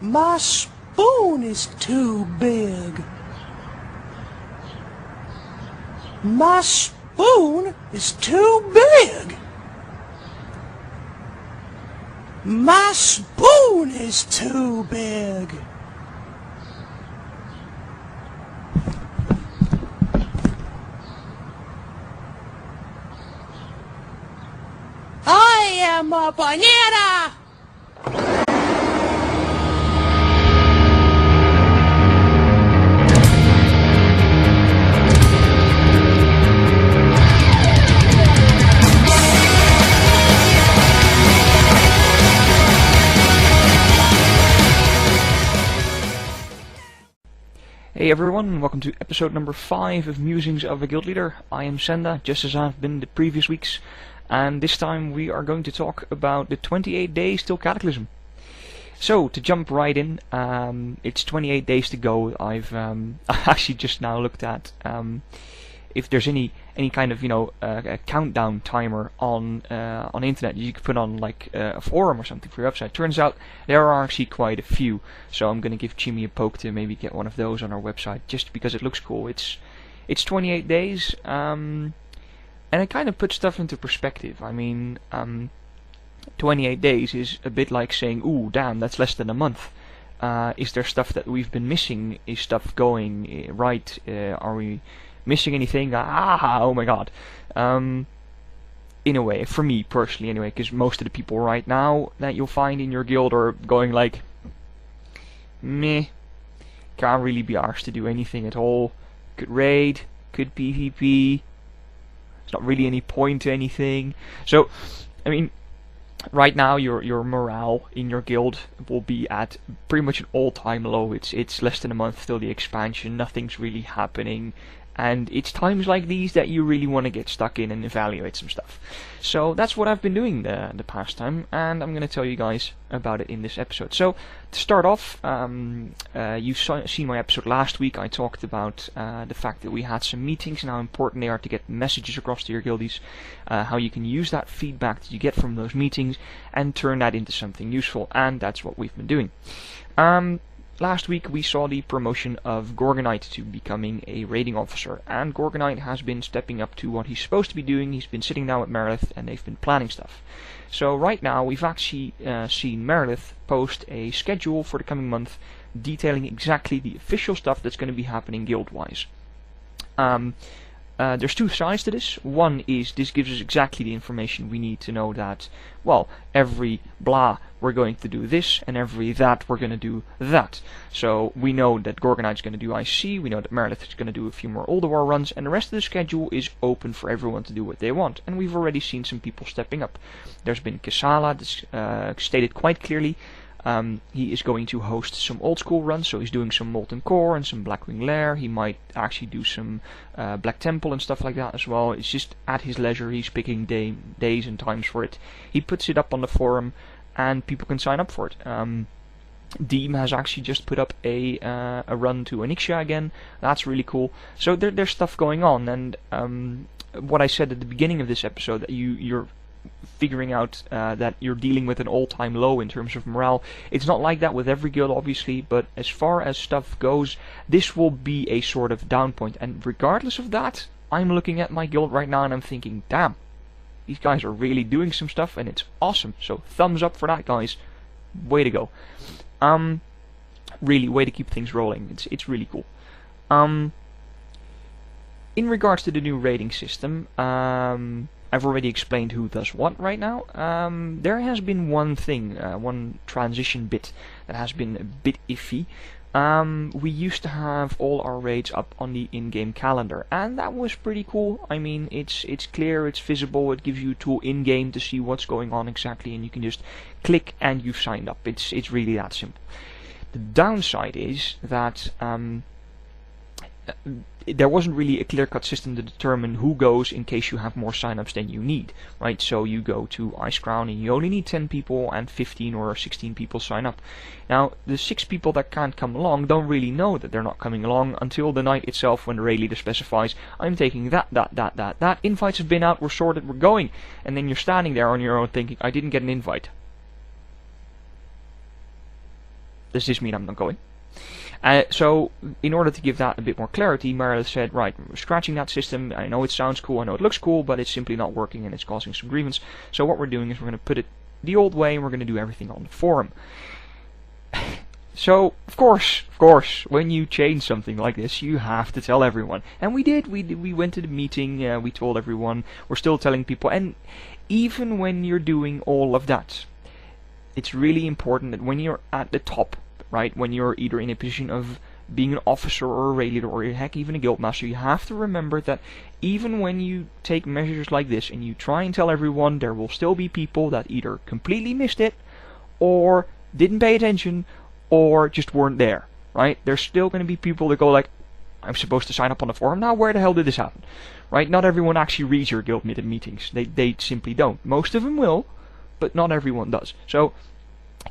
My spoon is too big. My spoon is too big. My spoon is too big. I am a banana! Hey everyone, welcome to episode number 5 of Musings of a Guild Leader. I am Senda, just as I've been the previous weeks, and this time we are going to talk about the 28 days till Cataclysm. So, to jump right in, it's 28 days to go. I've actually just now looked at if there's any kind of a countdown timer on internet you could put on like a forum or something for your website. Turns out there are actually quite a few, so I'm gonna give Jimmy a poke to maybe get one of those on our website just because it looks cool. It's 28 days, and it kind of puts stuff into perspective. I mean, 28 days is a bit like saying, ooh, damn, that's less than a month. Is there stuff that we've been missing? Is stuff going right? Are we missing anything? Oh my god. In a way, for me personally anyway, because most of the people right now that you'll find in your guild are going like, meh, can't really be arsed to do anything at all. Could raid, could PvP, there's not really any point to anything. So, I mean, right now your morale in your guild will be at pretty much an all-time low. It's less than a month till the expansion, nothing's really happening. And it's times like these that you really want to get stuck in and evaluate some stuff. So that's what I've been doing the past time, and I'm going to tell you guys about it in this episode. So to start off, you've seen my episode last week. I talked about the fact that we had some meetings and how important they are to get messages across to your guildies, how you can use that feedback that you get from those meetings and turn that into something useful, and that's what we've been doing. Last week we saw the promotion of Gorgonite to becoming a raiding officer, and Gorgonite has been stepping up to what he's supposed to be doing. He's been sitting down with Meredith and they've been planning stuff. So right now we've actually seen Meredith post a schedule for the coming month detailing exactly the official stuff that's going to be happening guild-wise. There's two sides to this. One is this gives us exactly the information we need to know that, well, every blah we're going to do this, and every that we're going to do that. So we know that Gorgonite's going to do IC, we know that Meredith is going to do a few more Old War runs, and the rest of the schedule is open for everyone to do what they want. And we've already seen some people stepping up. There's been Kasala that's stated quite clearly. He is going to host some old school runs, so he's doing some Molten Core and some Blackwing Lair. He might actually do some Black Temple and stuff like that as well. It's just at his leisure. He's picking days and times for it. He puts it up on the forum and people can sign up for it. Deem has actually just put up a run to Onyxia again. That's really cool. So there's stuff going on, and what I said at the beginning of this episode, that you're figuring out that you're dealing with an all-time low in terms of morale. It's not like that with every guild, obviously, but as far as stuff goes, this will be a sort of down point. And regardless of that, I'm looking at my guild right now and I'm thinking, damn, these guys are really doing some stuff and it's awesome. So thumbs up for that, guys. Way to go. Really, way to keep things rolling. It's really cool. In regards to the new rating system, I've already explained who does what right now. There has been one thing, one transition bit that has been a bit iffy. We used to have all our raids up on the in-game calendar, and that was pretty cool. I mean, it's clear, it's visible, it gives you a tool in-game to see what's going on exactly, and you can just click and you've signed up. It's really that simple. The downside is that there wasn't really a clear-cut system to determine who goes in case you have more sign-ups than you need, right? So you go to Icecrown and you only need 10 people and 15 or 16 people sign up. Now, the 6 people that can't come along don't really know that they're not coming along until the night itself when the raid leader specifies, I'm taking that, invites have been out, we're sorted, we're going. And then you're standing there on your own thinking, I didn't get an invite. Does this mean I'm not going? So, in order to give that a bit more clarity, Meredith said, right, we're scratching that system. I know it sounds cool, I know it looks cool, but it's simply not working and it's causing some grievance. So what we're doing is we're going to put it the old way and we're going to do everything on the forum. So, of course, when you change something like this, you have to tell everyone. And we did. We went to the meeting, we told everyone, we're still telling people. And even when you're doing all of that, it's really important that when you're at the top, right, when you're either in a position of being an officer or a raid leader or heck even a guild master, you have to remember that even when you take measures like this and you try and tell everyone, there will still be people that either completely missed it or didn't pay attention or just weren't there, right? There's still going to be people that go like, I'm supposed to sign up on the forum. Now where the hell did this happen? Right? Not everyone actually reads your guild meetings. They simply don't. Most of them will, but not everyone does. So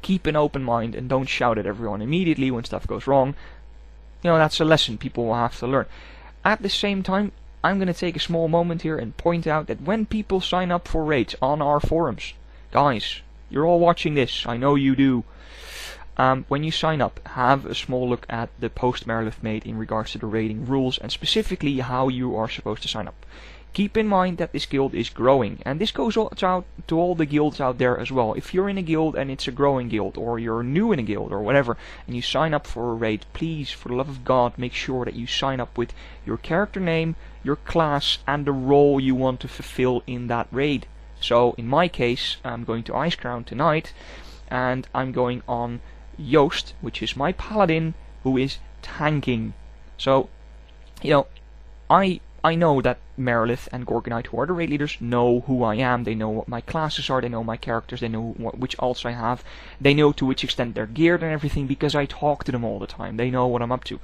keep an open mind and don't shout at everyone immediately when stuff goes wrong. You know, that's a lesson people will have to learn. At the same time, I'm going to take a small moment here and point out that when people sign up for raids on our forums, guys, you're all watching this, I know you do. When you sign up, have a small look at the post Meredith made in regards to the raiding rules and specifically how you are supposed to sign up. Keep in mind that this guild is growing, and this goes out to all the guilds out there as well. If you're in a guild and it's a growing guild, or you're new in a guild or whatever, and you sign up for a raid, please, for the love of God, make sure that you sign up with your character name, your class, and the role you want to fulfill in that raid. So, in my case, I'm going to Icecrown tonight, and I'm going on Joost, which is my paladin, who is tanking. So, you know, I know that Meredith and Gorgonite, who are the raid leaders, know who I am. They know what my classes are. They know my characters. They know which alts I have. They know to which extent they're geared and everything because I talk to them all the time. They know what I'm up to.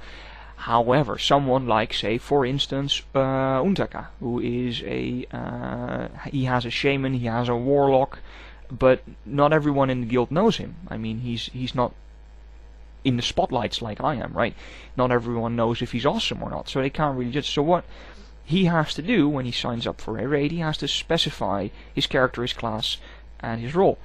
However, someone like, say, for instance, Untaka, who is he has a shaman, he has a warlock, but not everyone in the guild knows him. I mean, he's not in the spotlights like I am, right? Not everyone knows if he's awesome or not, so they can't really judge. So what he has to do when he signs up for a raid, he has to specify his character, his class, and his role.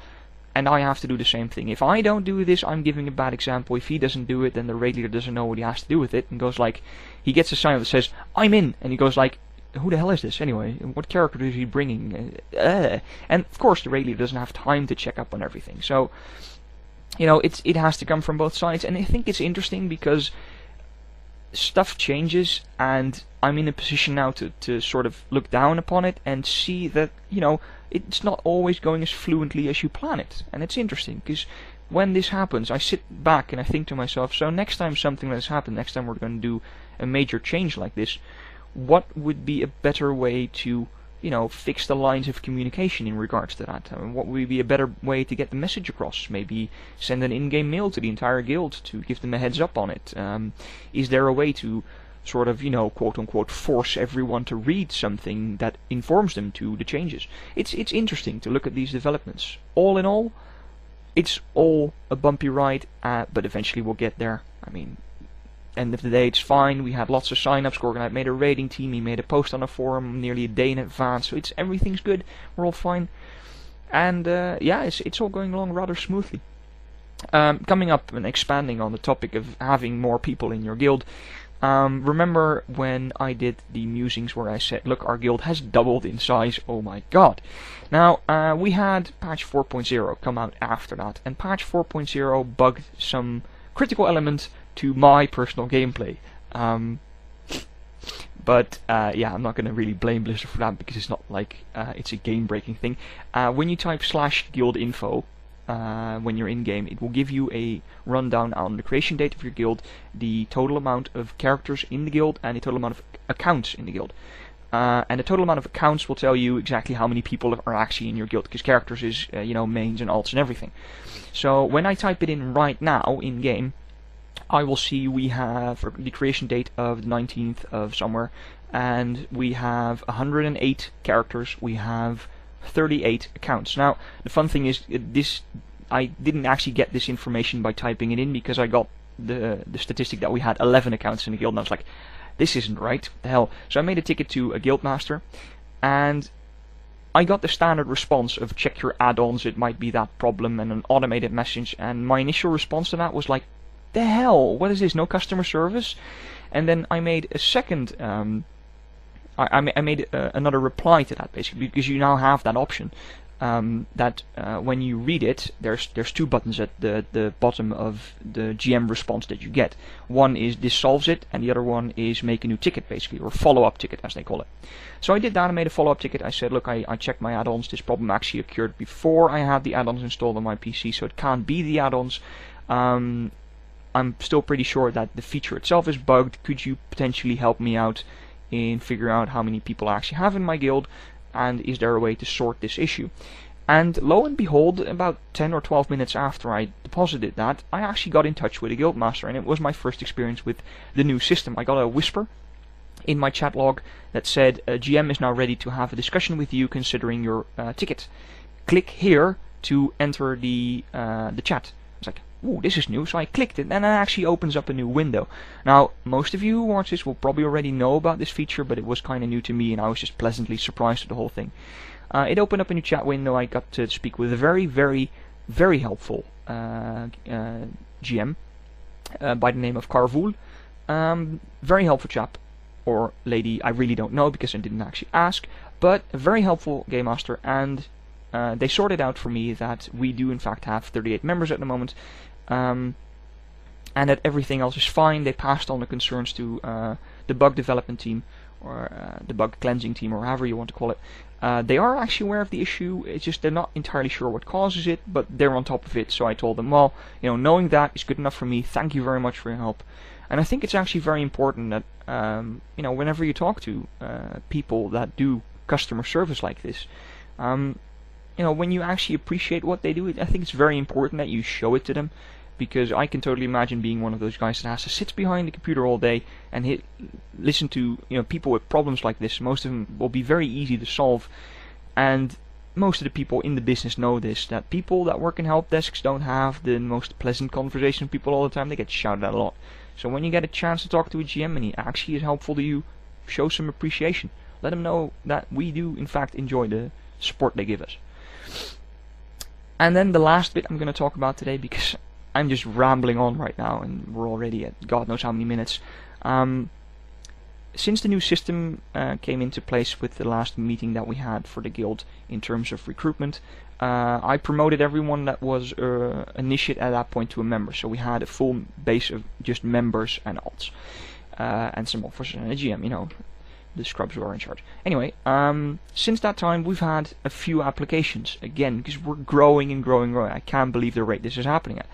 And I have to do the same thing. If I don't do this, I'm giving a bad example. If he doesn't do it, then the raid leader doesn't know what he has to do with it, and goes like, he gets a sign that says, I'm in, and he goes like, who the hell is this anyway? What character is he bringing? And of course the raid leader doesn't have time to check up on everything. So, you know, it has to come from both sides, and I think it's interesting because stuff changes, and I'm in a position now to sort of look down upon it and see that, you know, it's not always going as fluently as you plan it. And it's interesting, because when this happens, I sit back and I think to myself, so next time something like this happens, next time we're going to do a major change like this, what would be a better way to, you know, fix the lines of communication in regards to that? I mean, what would be a better way to get the message across? Maybe send an in-game mail to the entire guild to give them a heads up on it. Is there a way to sort of, you know, quote-unquote force everyone to read something that informs them to the changes? It's interesting to look at these developments. All in all, it's all a bumpy ride, but eventually we'll get there. I mean, end of the day, it's fine. We had lots of sign-ups. Gorgonite made a raiding team. He made a post on a forum nearly a day in advance. So everything's good. We're all fine. And yeah, it's all going along rather smoothly. Coming up and expanding on the topic of having more people in your guild. Remember when I did the musings where I said, look, our guild has doubled in size. Oh my god. Now, we had patch 4.0 come out after that. And patch 4.0 bugged some critical element to my personal gameplay. But yeah, I'm not going to really blame Blizzard for that because it's not like it's a game-breaking thing. When you type /guild info when you're in game, it will give you a rundown on the creation date of your guild, the total amount of characters in the guild, and the total amount of accounts in the guild. And the total amount of accounts will tell you exactly how many people are actually in your guild, because characters is, you know, mains and alts and everything. So when I type it in right now in game, I will see we have the creation date of the 19th of somewhere, and we have 108 characters, we have 38 accounts. Now, the fun thing is, I didn't actually get this information by typing it in, because I got the statistic that we had 11 accounts in the guild, and I was like, this isn't right, what the hell. So I made a ticket to a guild master, and I got the standard response of check your add-ons, it might be that problem, and an automated message, and my initial response to that was like, the hell? What is this? No customer service? And then I made a second, I made another reply to that, basically, because you now have that option. That when you read it, there's two buttons at the bottom of the GM response that you get. One is this solves it, and the other one is make a new ticket, basically, or follow-up ticket, as they call it. So I did that. I made a follow-up ticket. I said, look, I checked my add-ons. This problem actually occurred before I had the add-ons installed on my PC, so it can't be the add-ons. I'm still pretty sure that the feature itself is bugged. Could you potentially help me out in figuring out how many people I actually have in my guild? And is there a way to sort this issue? And lo and behold, about 10 or 12 minutes after I deposited that, I actually got in touch with a guildmaster, and it was my first experience with the new system. I got a whisper in my chat log that said, GM is now ready to have a discussion with you considering your ticket. Click here to enter the chat. I was like, ooh, this is new, so I clicked it, and it actually opens up a new window. Now, most of you who watch this will probably already know about this feature, but it was kind of new to me, and I was just pleasantly surprised with the whole thing. It opened up a new chat window. I got to speak with a very, very, very helpful GM by the name of Carvoul. Very helpful chap, or lady, I really don't know because I didn't actually ask, but a very helpful game master, and they sorted out for me that we do in fact have 38 members at the moment, and that everything else is fine. They passed on the concerns to the bug development team, or the bug cleansing team, or however you want to call it. They are actually aware of the issue. It's just they're not entirely sure what causes it, but they're on top of it. So I told them, well, knowing that is good enough for me. Thank you very much for your help. And I think it's actually very important that whenever you talk to people that do customer service like this, when you actually appreciate what they do, I think it's very important that you show it to them. Because I can totally imagine being one of those guys that has to sit behind the computer all day and listen to people with problems like this. Most of them will be very easy to solve, and most of the people in the business know this, that people that work in help desks don't have the most pleasant conversation with people all the time. They get shouted at a lot. So when you get a chance to talk to a GM and he actually is helpful to you, show some appreciation. Let them know that we do in fact enjoy the support they give us. And then the last bit I'm going to talk about today, because I'm just rambling on right now, and we're already at God knows how many minutes. Since the new system came into place with the last meeting that we had for the guild in terms of recruitment, I promoted everyone that was initiate at that point to a member. So we had a full base of just members and alts, and some officers and a GM, the scrubs who are in charge. Anyway, since that time we've had a few applications, again, because we're growing and growing and growing. I can't believe the rate this is happening at.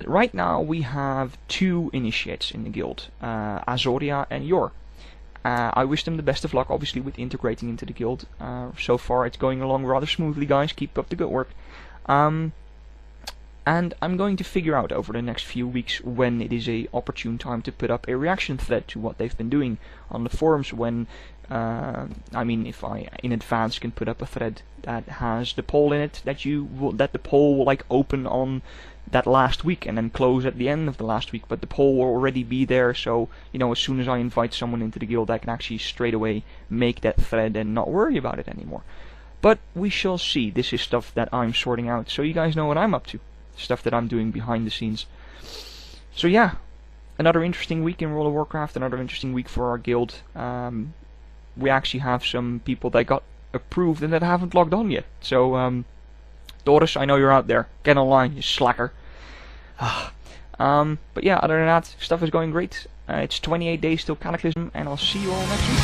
Right now we have 2 initiates in the guild, Azoria and Yor. I wish them the best of luck, obviously, with integrating into the guild. So far it's going along rather smoothly, guys. Keep up the good work. And I'm going to figure out over the next few weeks when it is a opportune time to put up a reaction thread to what they've been doing on the forums. When if I in advance can put up a thread that has the poll in it, that the poll will open on that last week and then close at the end of the last week, but the poll will already be there, so as soon as I invite someone into the guild, I can actually straight away make that thread and not worry about it anymore. But we shall see. This is stuff that I'm sorting out, so you guys know what I'm up to, stuff that I'm doing behind the scenes. So yeah, another interesting week in World of Warcraft, another interesting week for our guild. We actually have some people that got approved and that haven't logged on yet, so Doris, I know you're out there. Get online, you slacker. But yeah, other than that, stuff is going great. It's 28 days till Cataclysm, and I'll see you all next week.